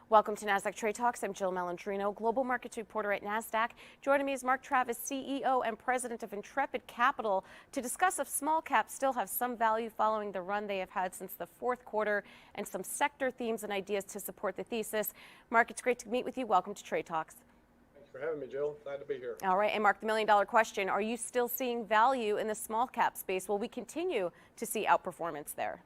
Welcome to Nasdaq Trade Talks. I'm Jill Malandrino, global markets reporter at Nasdaq. Joining me is Mark Travis, CEO and president of Intrepid Capital, to discuss if small caps still have some value following the run they have had since the fourth quarter, and some sector themes and ideas to support the thesis. Mark, it's great to meet with you. Welcome to Trade Talks. Thanks for having me, Jill. Glad to be here. All right, and Mark, the million-dollar question: are you still seeing value in the small cap space? Will we continue to see outperformance there?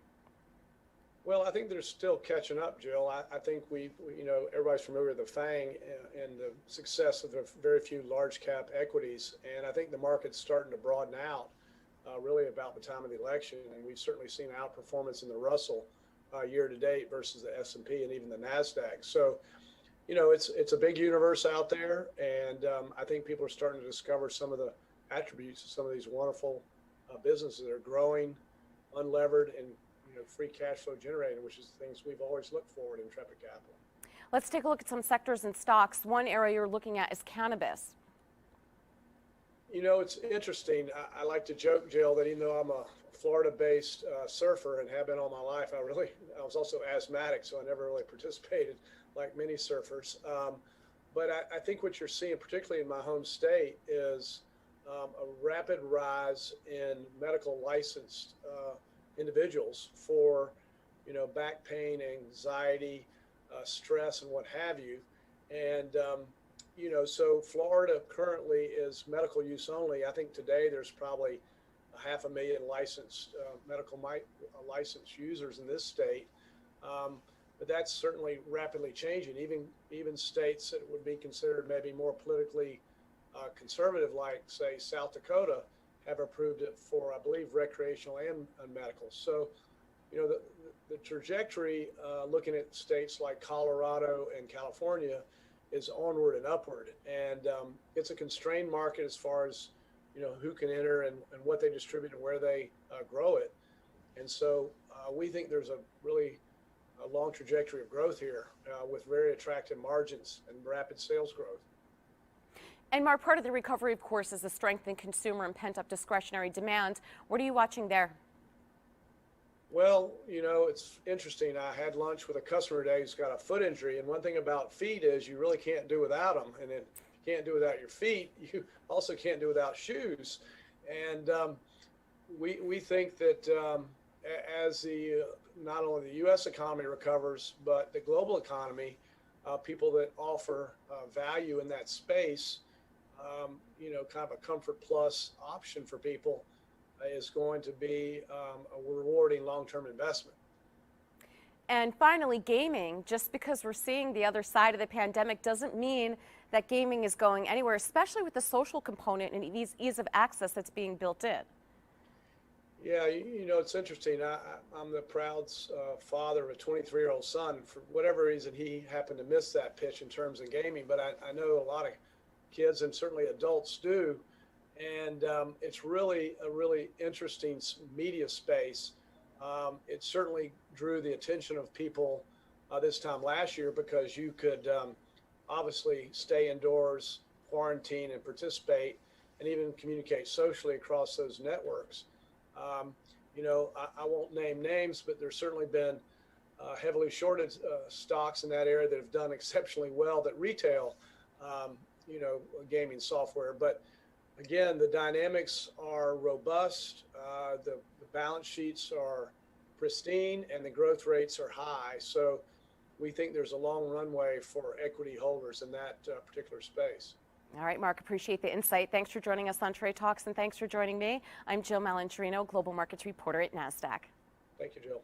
Well, I think there's still catching up, Jill. I think everybody's familiar with the FANG and the success of the very few large cap equities. And I think the market's starting to broaden out really about the time of the election. And we've certainly seen outperformance in the Russell year to date versus the S&P and even the Nasdaq. So, it's a big universe out there. And I think people are starting to discover some of the attributes of some of these wonderful businesses that are growing, unlevered, and free cash flow generating, which is things we've always looked for in Intrepid Capital. Let's take a look at some sectors and stocks. One area you're looking at is cannabis. It's interesting. I like to joke, Jill, that even though I'm a Florida-based surfer and have been all my life, I was also asthmatic, so I never really participated like many surfers. But I think what you're seeing, particularly in my home state, is a rapid rise in medical licensed individuals for, back pain, anxiety, stress, and what have you. And, so Florida currently is medical use only. I think today there's probably 500,000 licensed medical licensed users in this state. But that's certainly rapidly changing. Even states that would be considered maybe more politically conservative, like, say, South Dakota, have approved it for, I believe, recreational and medical. So, the trajectory, looking at states like Colorado and California, is onward and upward. And it's a constrained market as far as, who can enter and what they distribute and where they grow it. And so we think there's a really long trajectory of growth here with very attractive margins and rapid sales growth. And Mark, part of the recovery, of course, is the strength in consumer and pent-up discretionary demand. What are you watching there? Well, it's interesting. I had lunch with a customer today who's got a foot injury, and one thing about feet is you really can't do without them. And then you can't do without your feet. You also can't do without shoes. And we think that as not only the U.S. economy recovers, but the global economy, people that offer value in that space, kind of a comfort plus option for people, is going to be a rewarding long-term investment. And finally, gaming. Just because we're seeing the other side of the pandemic doesn't mean that gaming is going anywhere, especially with the social component and ease of access that's being built in. Yeah, it's interesting. I'm the proud father of a 23-year-old son. For whatever reason, he happened to miss that pitch in terms of gaming, but I know a lot of kids and certainly adults do. And it's really a really interesting media space. It certainly drew the attention of people this time last year because you could obviously stay indoors, quarantine, and participate, and even communicate socially across those networks. I won't name names, but there's certainly been heavily shorted stocks in that area that have done exceptionally well that retail, gaming software. But again, the dynamics are robust, the balance sheets are pristine, and the growth rates are high. So we think there's a long runway for equity holders in that particular space. All right, Mark, appreciate the insight. Thanks for joining us on Trade Talks, and thanks for joining me. I'm Jill Malandrino, global markets reporter at Nasdaq. Thank you, Jill.